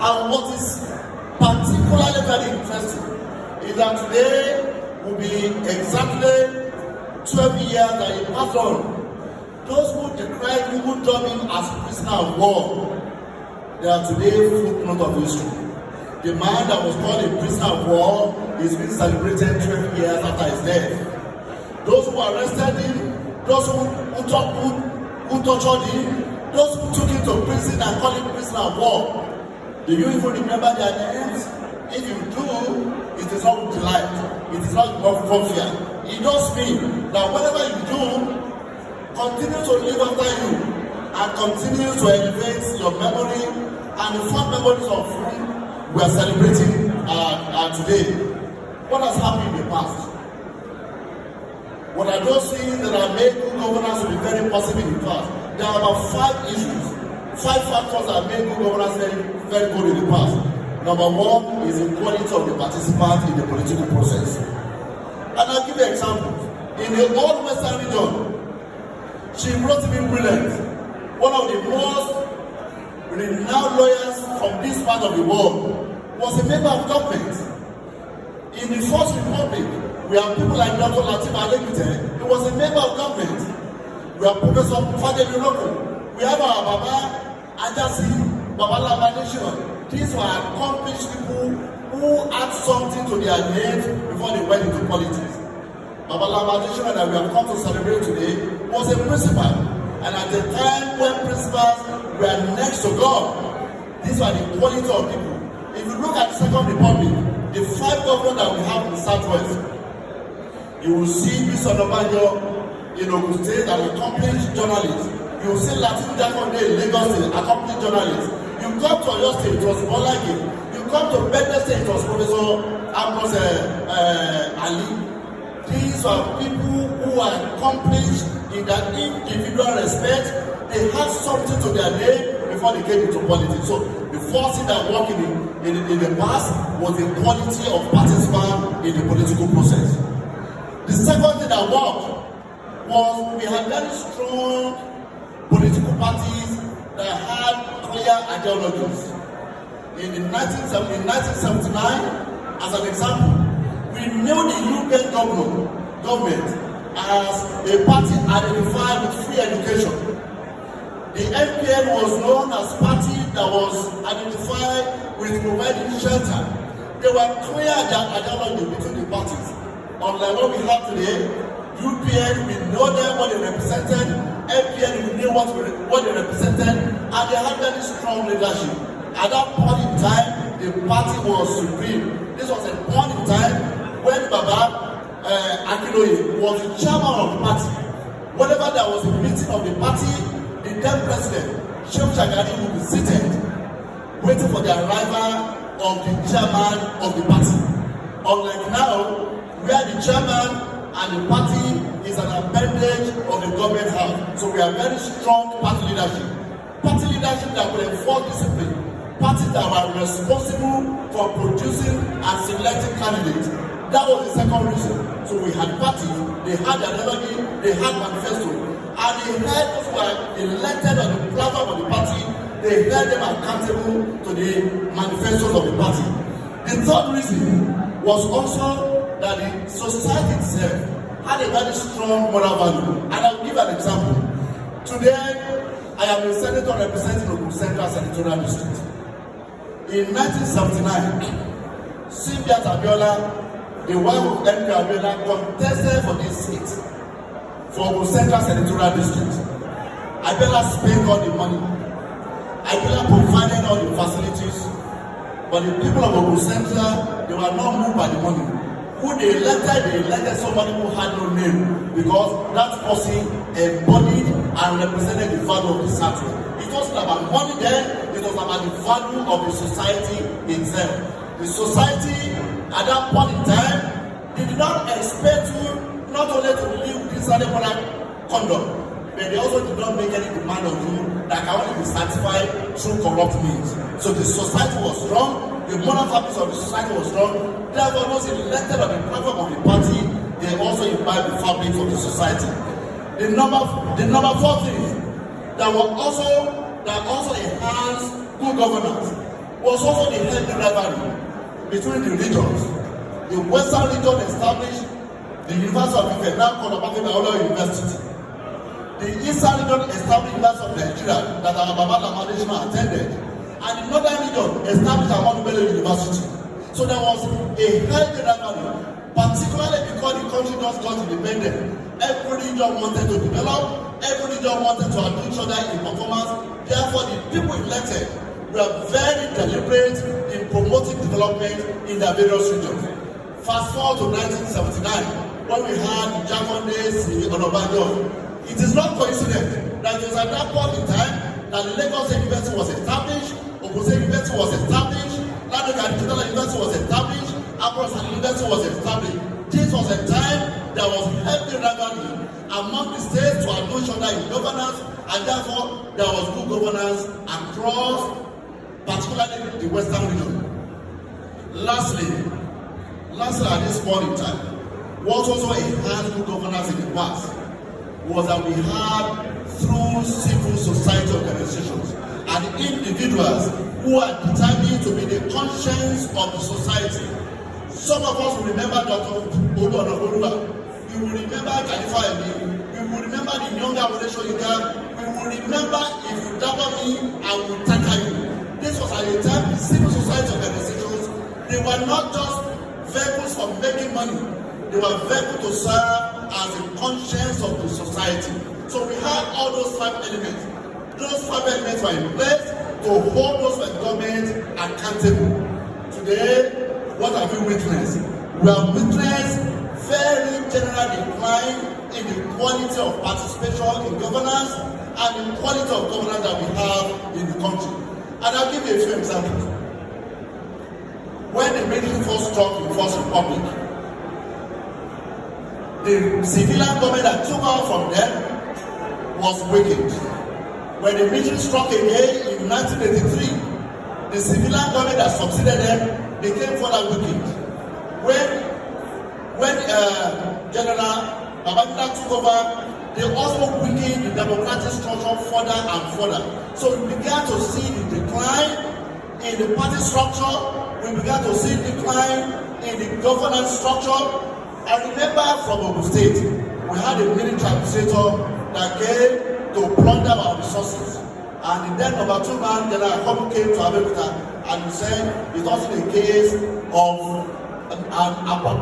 And what is particularly very interesting is that today will be exactly 12 years that he passed on. Those who decried him, who termed him as prisoner of war, they are today footnote of history. The man that was called a prisoner of war is being celebrated 12 years after his death. Those who arrested him, those who tortured him, those who took him to prison and called him prisoner of war, do you even remember their names? If you do, it is not with delight, it is not with fear. It does mean that whatever you do, continue to live after you and continue to elevate your memory and the fond memories of whom we are celebrating today. What has happened in the past? What are those things that have made good governance to be very possible in the past? There are about 5 issues, 5 factors that have made good governance very, very good in the past. Number 1 is the quality of the participants in the political process. And I'll give you examples. In the old Western region, she wrote to be brilliant. One of the most renowned lawyers from this part of the world was a member of government. In the First Republic, we have people like Dr. Latif Adekite. He was a member of government. We have Professor Fadelu Loko. We have our Baba Ajasi, Baba Labanation. These were accomplished people who had something to their names before they went into politics. Baba Labanation that we have come to celebrate today was a principal. And at the time when principals were next to God, these were the quality of people. If you look at the Second Republic, the 5 governors that we have in the Southwest, you will see Bishop Obasanjo in Ogun State, an accomplished journalist. You will see Latin Jakonde in Lagos State, accomplished journalist. You come to Oyo State, it was Bolage. You come to Bede State, it was Professor Ambrose Ali. These are people who are accomplished in that individual respect. They had something to their name before they came into politics. So the first thing that worked in the past was the quality of participants in the political process. The second thing that worked was we had very strong political parties that had clear ideologies. In 1979, as an example, we knew the European government as a party identified with free education. The MPN was known as a party that was identified with providing shelter. There were clear ideologies between the parties. Unlike what we have today, UPN, we know them, what they represented, MPN, we knew what they represented, and they had very strong leadership. At that point in time, the party was supreme. This was a point in time when Baba Akiloye was the chairman of the party. Whenever there was a meeting of the party, the then president, Sheikh Shagari, would be seated, waiting for the arrival of the chairman of the party. Unlike now, where the chairman and the party is an appendage of the government house. So we have very strong party leadership. Party leadership that will enforce discipline. Parties that were responsible for producing and selecting candidates. That was the second reason. So we had parties, they had ideology, they had manifesto, and they held those who were elected on the platform of the party, they held them accountable to the manifestos of the party. The third reason was also that the society itself had a very strong moral value. And I'll give an example. Today, I am a senator representing Ogun Central Senatorial District. In 1979, Cynthia Abiola, the wife of MP Abiola, contested for this seat for Ogun Central Senatorial District. Abiola spent all the money. Abiola provided all the facilities. But the people of Ogun Central, they were not moved by the money. Who they elected somebody who had no name, because that person embodied and represented the value of the city. It wasn't about money then, it was about the value of the society itself. The society at that point in time did not expect you not only to live this moral conduct, but they also did not make any demand of you that can only be satisfied through corrupt means. So the society was strong. The moral fabric of the society was strong. Therefore, those elected on the platform of the party, they also imbibe the fabric of the society. The number 4 thing that also enhanced good governance was also the healthy rivalry between the regions. The Western region established the University of Ife, now called Bamidele University. The Eastern region established the University of Nigeria that our Baba Foundation attended, and the Northern region established Bamidele University. So there was a healthy rivalry, particularly because the country just got independent. Every region wanted to develop, every region wanted to outdo each other in performance. Therefore, the people elected were very deliberate in promoting development in their various regions. Fast forward to 1979, when we had the Jacondes, the Onobanjo. It is not coincidence that it was at that point in time that the Lagos University was established, Ogun State University was established, Ladoga University was established, Akron University was established. This was a time there was healthy rivalry among the states to outdo each other in governance, and therefore there was good governance across, particularly the Western region. Lastly, at this point in time, what also enhanced good governance in the past was that we had, through civil society organizations and individuals who are determined to be the conscience of the society. Some of us will remember Dr. Oluwa. We will remember Khalifa Emi. We will remember the younger Oresho Ida. We will remember if you dabber me, I will tackle you. This was at a time civil society organizations, they were not just vehicles for making money. They were vehicles to serve as the conscience of the society. So we had all those 5 elements. Those 5 elements were in place to hold those government accountable. Today, what have we witnessed? We have witnessed very general decline in the quality of participation in governance and the quality of governance that we have in the country. And I'll give you a few examples. When the military first struck in the First Republic, the civilian government that took over from them was wicked. When the military struck again in 1983, the civilian government that succeeded them became further wicked. When General Bamidele took over, they also weakened the democratic structure further and further. So we began to see the decline in the party structure. We began to see decline in the governance structure. I remember from Ogun State, we had a military administrator that came to plunder our resources. And the then number 2 man, General Komu, came to Abeokuta and he said it wasn't a case of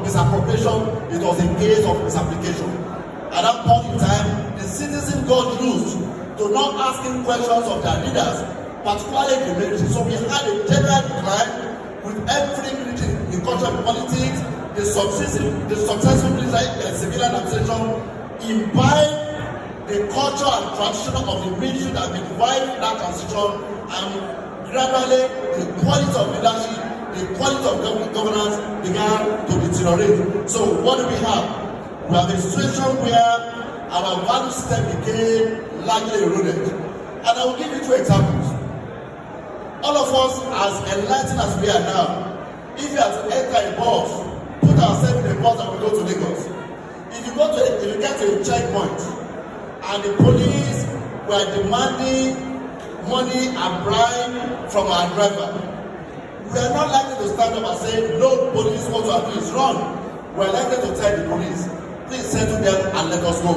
misappropriation, it was a case of misapplication. At that point in time, the citizens got used to not asking questions of their leaders, particularly the military. So we had a general decline with every military, the culture of politics, the successful military civilian administration imbibe the culture and tradition of the military that revived that transition, and gradually the quality of leadership, the quality of governance began to deteriorate. So what do we have? We have a situation where our value system became largely eroded. And I will give you 2 examples. All of us, as enlightened as we are now, if you are to enter a bus, put ourselves in a bus and we go to Lagos. If you get to a checkpoint and the police were demanding money and bribe from our driver, we are not likely to stand up and say, no, police, what you are doing is wrong. We are likely to tell the police, please settle them and let us go.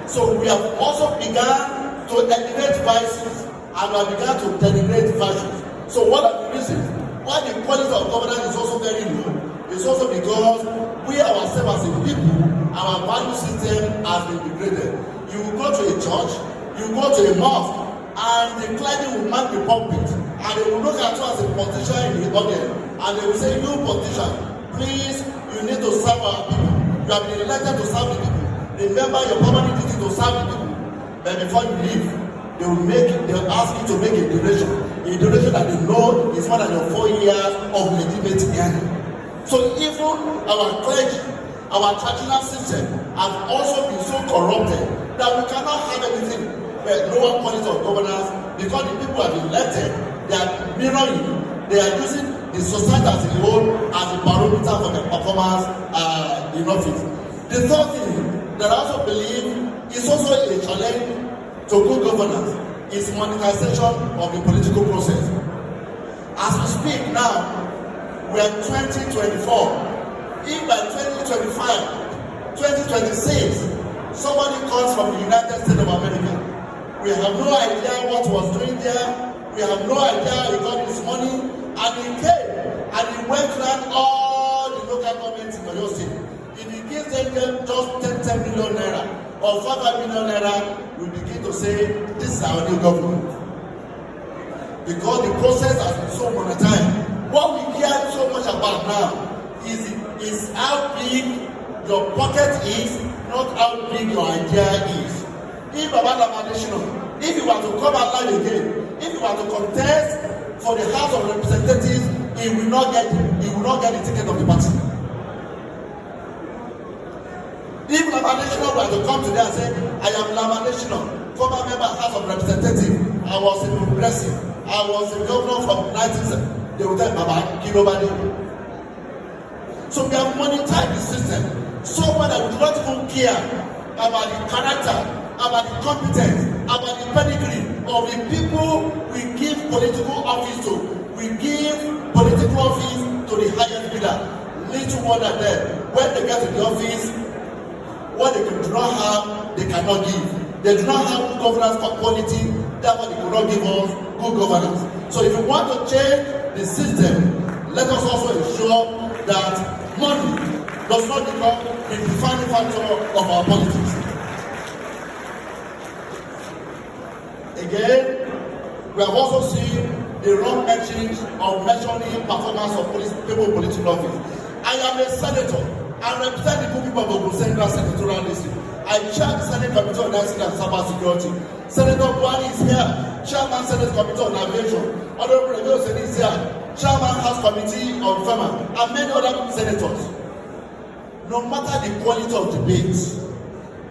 So we have also begun to elevate vices and we have begun to denigrate virtues. So what are the reasons? Why the quality of governance is also very low? It's also because we ourselves as a people, our value system has been degraded. You will go to a church, you go to a mosque, and the clergy will mark the pulpit, and they will look at you as a politician in the audience, and they will say, you politician, please, you need to serve our people. You have been elected to serve the people. Remember your permanent duty to serve the people. But before you leave, they will ask you to make a donation that they know is more than your 4 years of legitimate earning. So even our clergy, our traditional system have also been so corrupted that we cannot have anything but lower quality of governance, because the people have been elected, they are mirroring, they are using the society as a whole as a barometer for their performance in office. The third thing that I also believe is also a challenge to good governance is monetization of the political process. As we speak now, we are 2024. If by 2025, 2026, somebody comes from the United States of America, we have no idea what he was doing there. We have no idea how he got his money. And he came and he went around all the local governments in Oyo State. If he gives them just 10 million naira or 5 million naira, we begin to say, this is our new government. Because the process has been so monetized. What we hear so much about now is how big your pocket is, not how big your idea is. If Baba Lamadeshino, if you were to come alive again, if you were to contest for the House of Representatives, he will not get the ticket of the party. If Lamadeshino were to come today and say, I am Lamadeshino, former member of the House of Representatives, I was a progressive, I was a governor from 1970, they will tell Baba, kill nobody. So we have monetized the system so much that we do not even care about the character, about the competence, about the pedigree of the people we give political office to. We give political office to the highest bidder. Little wonder then, when they get to the office, what they do not have, they cannot give. They do not have good governance quality, therefore they cannot give us good governance. So if we want to change the system, let us also ensure that money does not become the defining factor of our politics. Again, we have also seen the wrong metrics of measuring performance of people in political office. I am a senator. I represent the people of Ogun Central Senatorial District. I chair the Senate Committee on National and Cyber Security. Senator Buhari is here, Chairman Senate Committee on Aviation. Honorable Rebecca Oseni is here, Chairman House Committee on FEMA, and many other senators. No matter the quality of debates,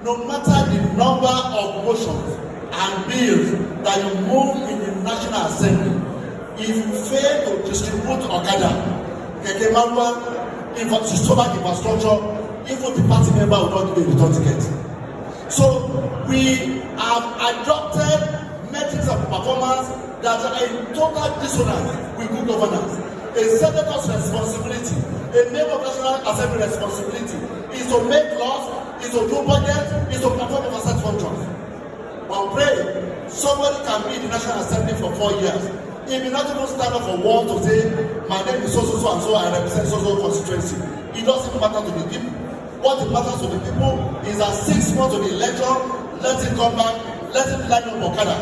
no matter the number of motions and bills that you move in the National Assembly, if you fail to distribute Okada, Keke Marwa, stomach infrastructure, even the party member will not give a return ticket. So we have adopted metrics of performance that are in total dissonance with good governance. A senator's responsibility, a member of National Assembly responsibility is to make laws, is to do budget, is to perform oversight functions. But pray, somebody can be in the National Assembly for 4 years. He may not even stand up for war to say, my name is so and so, I represent so constituency. It doesn't matter to the people. What matters to the people is that 6 months of the election, let him come back, let him line up Okada,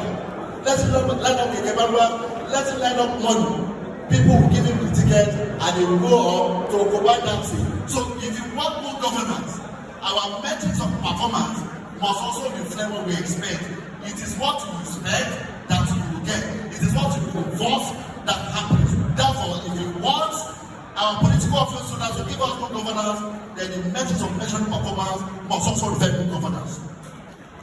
let him line up Kekebarua, let him line up money. People will give him the ticket and he will go on to Okoba dancing. So if you want good governance, our metrics of performance must also reflect what we expect. It is what you expect that you will get. It is what you enforce that happens. Therefore, if you want our political officers to give us good governance, then the metrics of measuring performance must also reflect good governance.